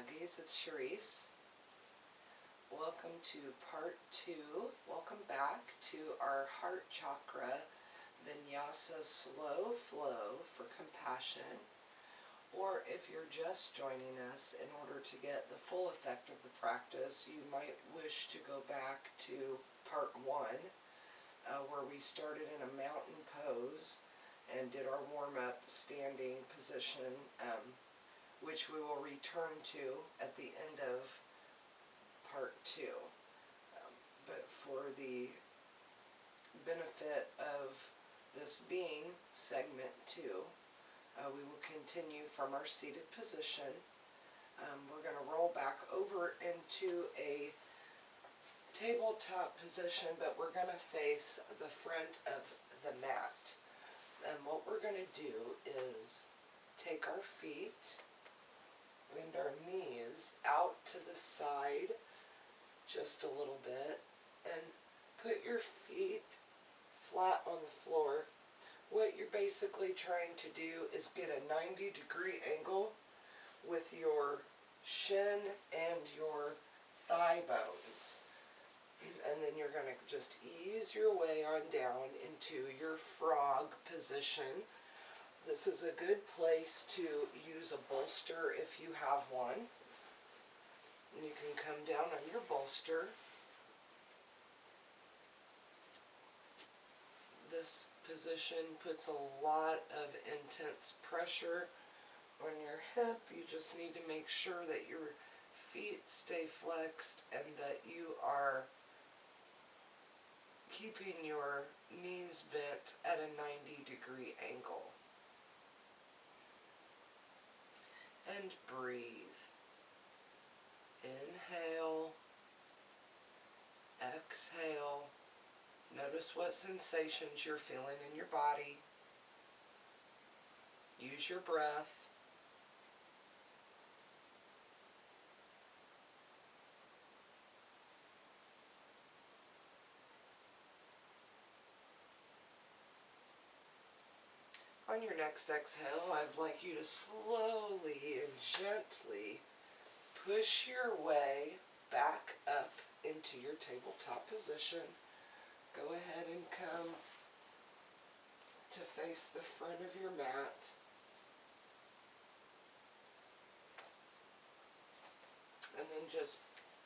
Nuggies, it's Charisse. Welcome to part 2. Welcome back to our Heart Chakra Vinyasa slow flow for compassion. Or if you're just joining us, in order to get the full effect of the practice, you might wish to go back to part 1, where we started in a mountain pose and did our warm-up standing position, which we will return to at the end of part 2. But for the benefit of this being segment 2, we will continue from our seated position. We're going to roll back over into a tabletop position, but we're going to face the front of the mat. And what we're going to do is take our feet and our knees out to the side just a little bit and put your feet flat on the floor. What you're basically trying to do is get a 90-degree angle with your shin and your thigh bones. And then you're going to just ease your way on down into your frog position. This is a good place to use a bolster if you have one. And you can come down on your bolster. This position puts a lot of intense pressure on your hip. You just need to make sure that your feet stay flexed and that you are keeping your knees bent at a 90-degree angle. And breathe. Inhale. Exhale. Notice what sensations you're feeling in your body. Use your breath. On your next exhale, I'd like you to slowly and gently push your way back up into your tabletop position. Go ahead and come to face the front of your mat. And then just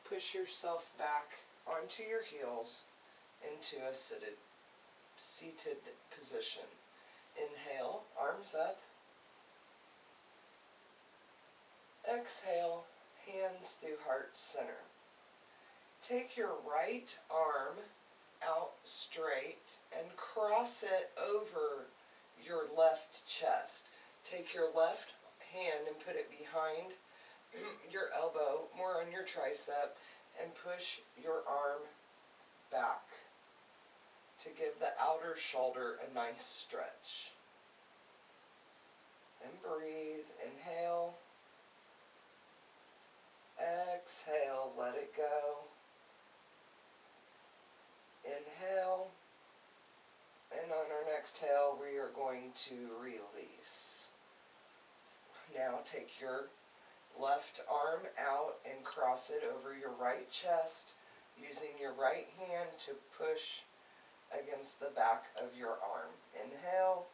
push yourself back onto your heels into a seated position. Inhale, arms up. Exhale, hands through heart center. Take your right arm out straight and cross it over your left chest. Take your left hand and put it behind your elbow, more on your tricep, and push your arm back to give the outer shoulder a nice stretch. And breathe. Inhale. Exhale. Let it go. Inhale. And on our next exhale, we are going to release. Now take your left arm out and cross it over your right chest, using your right hand to push against the back of your arm. Inhale.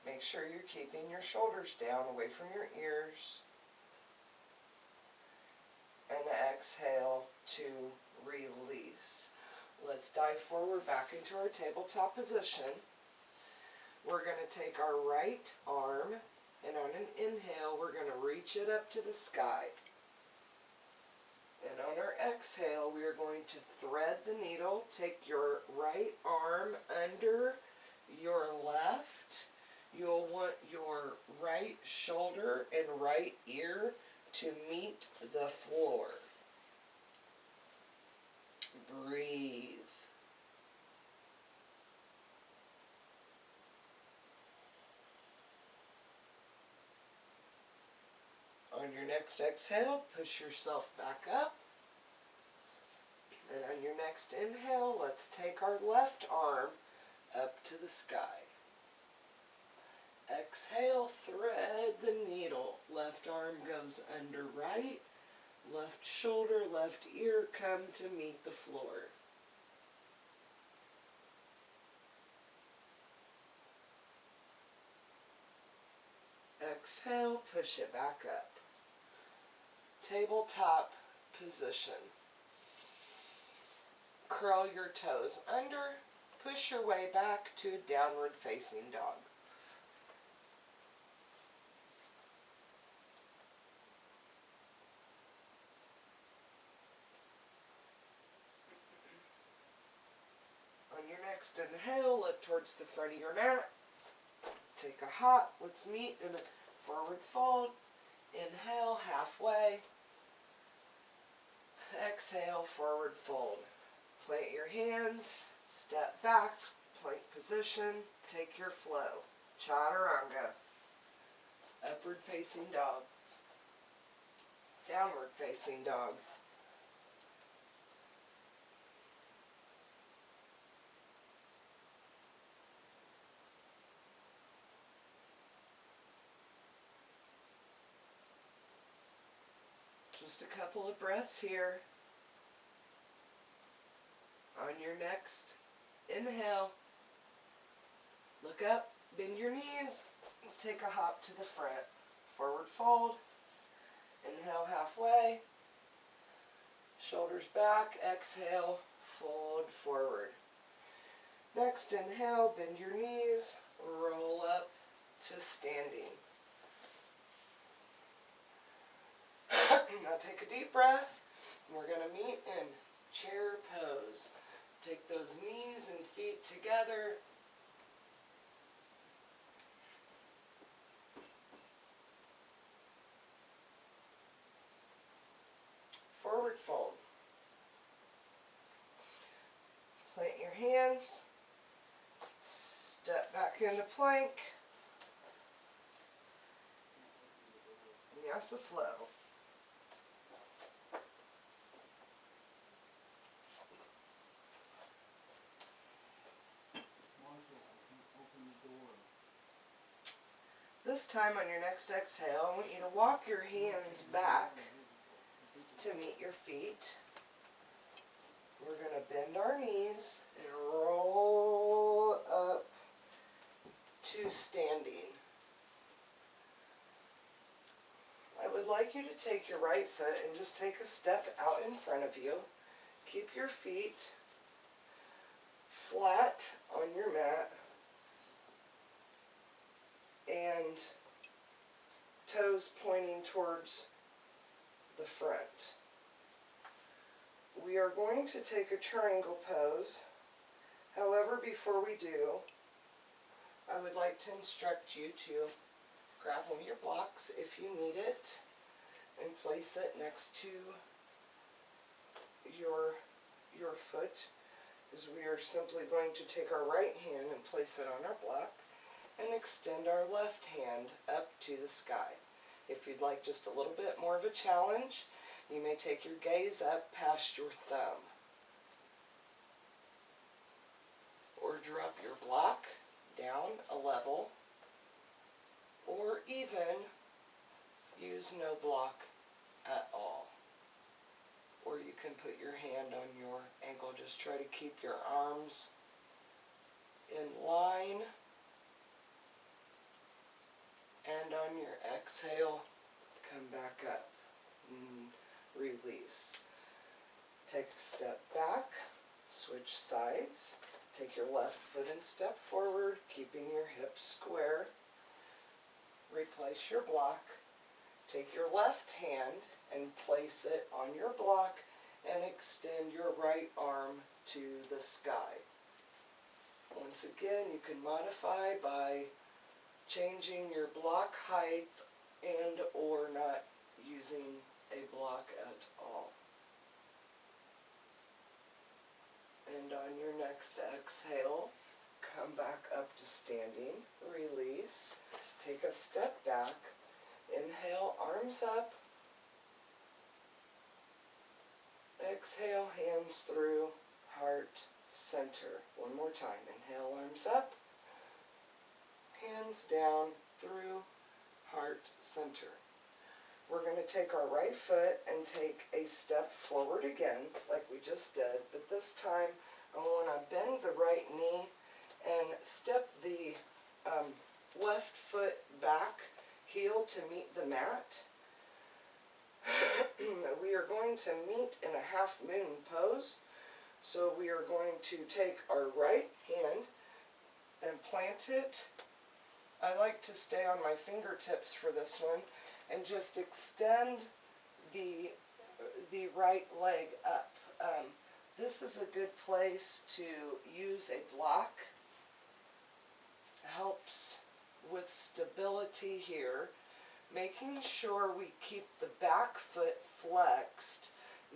Make sure you're keeping your shoulders down away from your ears. And exhale to release. Let's dive forward back into our tabletop position. We're going to take our right arm, and on an inhale, we're going to reach it up to the sky. And on our exhale, we are going to thread the needle. Take your right arm under your left. You'll want your right shoulder and right ear to meet the floor. Breathe. On your next exhale, push yourself back up. And on your next inhale, let's take our left arm up to the sky. Exhale, thread the needle. Left arm arm goes under right. Left shoulder, left ear come to meet the floor. Exhale, push it back up. Tabletop position. Curl your toes under, push your way back to a downward facing dog. On your next inhale, look towards the front of your mat. Take a hop. Let's meet in a forward fold. Inhale, halfway. Exhale, forward fold. Plant your hands, step back, plank position, take your flow. Chaturanga. Upward facing dog. Downward facing dog. Just a couple of breaths here. On your next inhale, look up, bend your knees, take a hop to the front. Forward fold. Inhale halfway. Shoulders back. Exhale, fold forward. Next inhale, bend your knees, roll up to standing. Now take a deep breath. We're going to meet in chair pose. Take those knees and feet together. Forward fold. Plant your hands. Step back into plank. Vinyasa flow. This time on your next exhale, I want you to walk your hands back to meet your feet. We're going to bend our knees and roll up to standing. I would like you to take your right foot and just take a step out in front of you. Keep your feet flat on your mat and toes pointing towards the front. We are going to take a triangle pose. However, before we do, I would like to instruct you to grab one of your blocks if you need it and place it next to your foot, as we are simply going to take our right hand and place it on our block and extend our left hand up to the sky. If you'd like just a little bit more of a challenge, you may take your gaze up past your thumb. Or drop your block down a level, or even use no block at all. Or you can put your hand on your ankle. Just try to keep your arms in line. And on your exhale, come back up and release. Take a step back, switch sides. Take your left foot and step forward, keeping your hips square. Replace your block. Take your left hand and place it on your block and extend your right arm to the sky. Once again, you can modify by changing your block height and or not using a block at all. And on your next exhale, come back up to standing, release, take a step back, inhale, arms up, exhale, hands through, heart center. One more time, inhale, arms up, hands down through, heart center. We're going to take our right foot and take a step forward again, like we just did, but this time I want to bend the right knee and step the left foot back, heel to meet the mat. We are going to meet in a half moon pose. So we are going to take our right hand and plant it. I like to stay on my fingertips for this one and just extend the right leg up. This is a good place to use a block. Helps with stability here, making sure we keep the back foot flexed.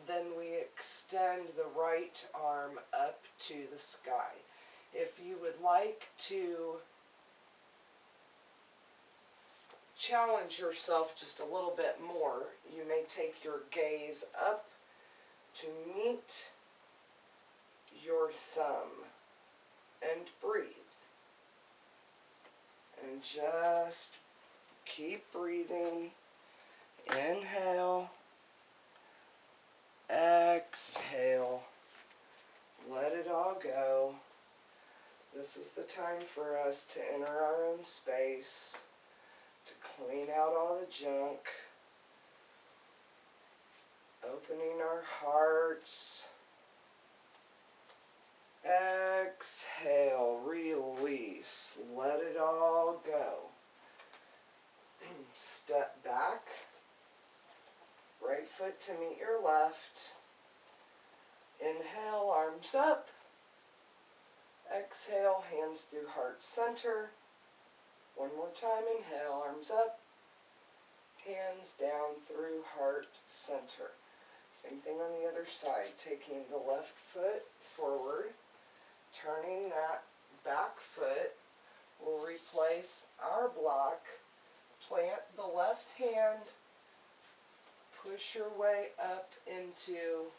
Then we extend the right arm up to the sky. If you would like to challenge yourself just a little bit more, you may take your gaze up to meet your thumb and breathe. And just keep breathing. Inhale. Exhale. Let it all go. This is the time for us to enter our own space, to clean out all the junk, opening our hearts. Exhale, release, let it all go. Step back, right foot to meet your left. Inhale, arms up. Exhale, hands through heart center. One more time, inhale, arms up. Hands down through heart center. Same thing on the other side, taking the left foot forward, turning that back foot. We'll replace our block, plant the left hand, push your way up into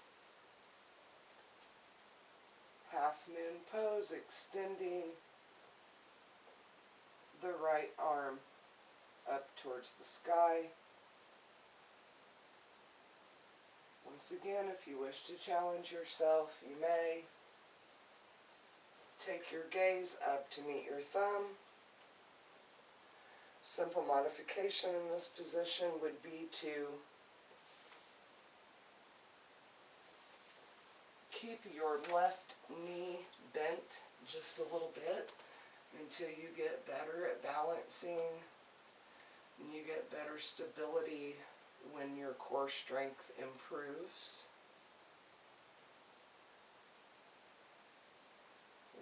half moon pose, extending the right arm up towards the sky. Once again, if you wish to challenge yourself, you may. Take your gaze up to meet your thumb. Simple modification in this position would be to keep your left knee bent just a little bit until you get better at balancing and you get better stability when your core strength improves.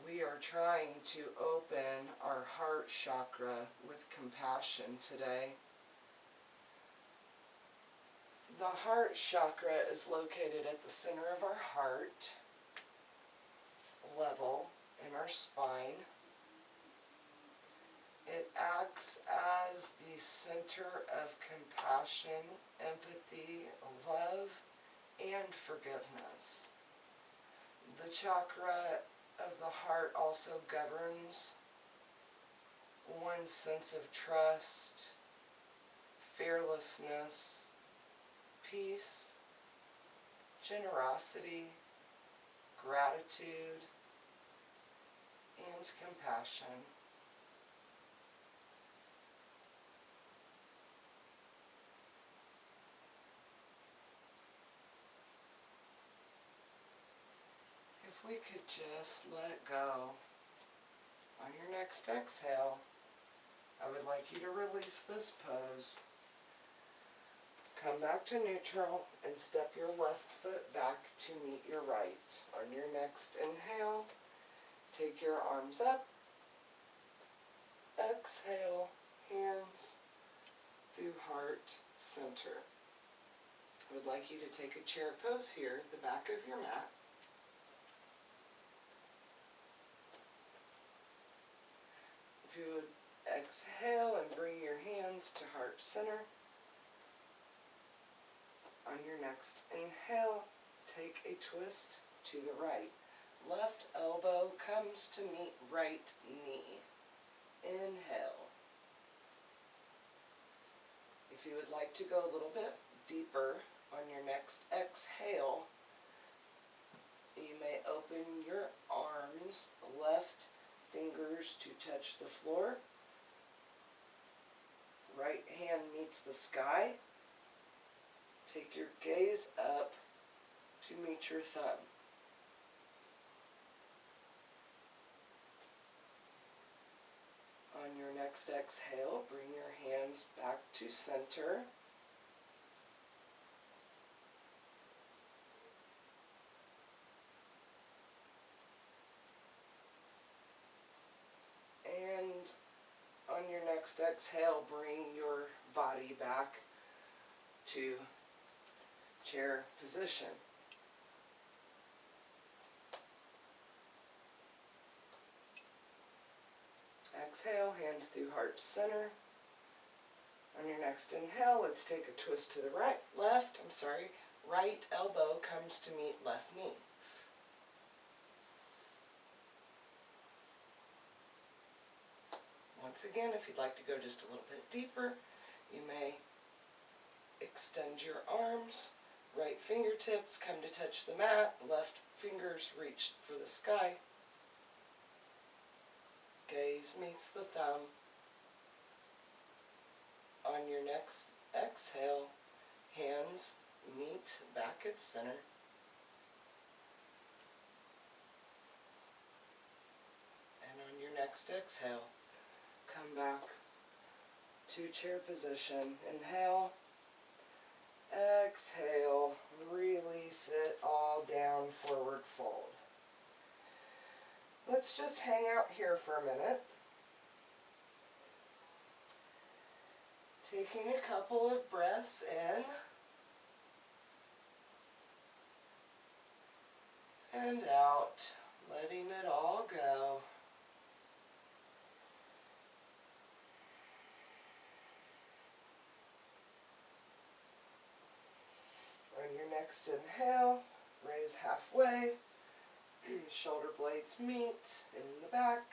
We are trying to open our heart chakra with compassion today. The heart chakra is located at the center of our heart level in our spine. It acts as the center of compassion, empathy, love, and forgiveness. The chakra of the heart also governs one's sense of trust, fearlessness, peace, generosity, gratitude, and compassion. If we could just let go on your next exhale, I would like you to release this pose. Come back to neutral and step your left foot back to meet your right. On your next inhale, take your arms up. Exhale, hands through heart center. I would like you to take a chair pose here at the back of your mat. If you would exhale and bring your hands to heart center. On your next inhale, take a twist to the right. Left elbow comes to meet right knee. Inhale. If you would like to go a little bit deeper on your next exhale, you may open your arms, left fingers to touch the floor, right hand meets the sky. Take your gaze up to meet your thumb. On your next exhale, bring your hands back to center. And on your next exhale, bring your body back to chair position. Exhale, hands through heart center. On your next inhale, let's take a twist to the right elbow comes to meet left knee. Once again, if you'd like to go just a little bit deeper, you may extend your arms. Right fingertips come to touch the mat, left fingers reach for the sky. Gaze meets the thumb. On your next exhale, hands meet back at center. And on your next exhale, come back to chair position. Inhale, exhale, release it all down, forward fold. Let's just hang out here for a minute. Taking a couple of breaths in and out, letting it all go. On your next inhale, raise halfway. Shoulder blades meet in the back.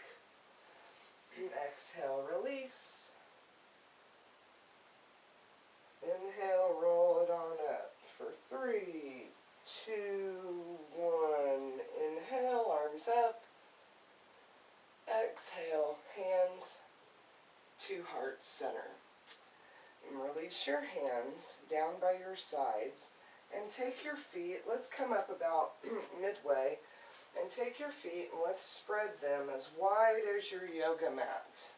Exhale, release. Inhale, roll it on up for 3, 2, 1. Inhale, arms up. Exhale, hands to heart center. And release your hands down by your sides and take your feet. Let's come up about midway. And take your feet and let's spread them as wide as your yoga mat.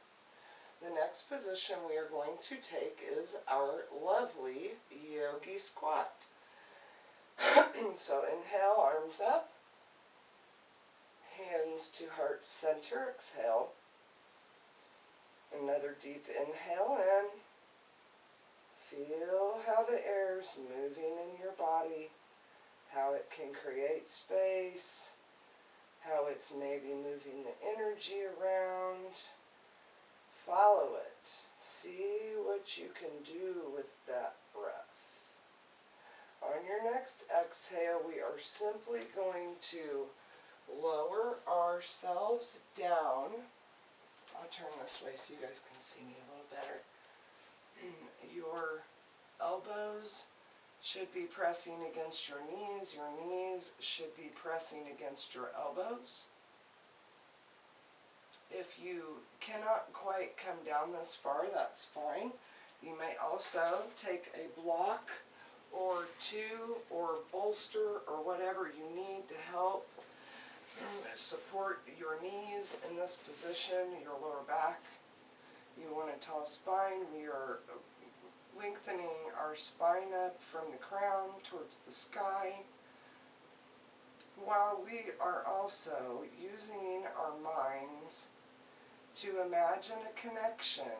The next position we are going to take is our lovely yogi squat. So inhale, arms up. Hands to heart center, exhale. Another deep inhale in. Feel how the air is moving in your body, how it can create space, how it's maybe moving the energy around. Follow it. See what you can do with that breath. On your next exhale, we are simply going to lower ourselves down. I'll turn this way so you guys can see me a little better. Your elbows should be pressing against your knees. Your knees should be pressing against your elbows. If you cannot quite come down this far, that's fine. You may also take a block or two or bolster or whatever you need to help support your knees in this position, your lower back. You want a tall spine. We are lengthening our spine up from the crown towards the sky, while we are also using our minds to imagine a connection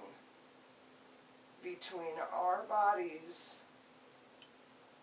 between our bodies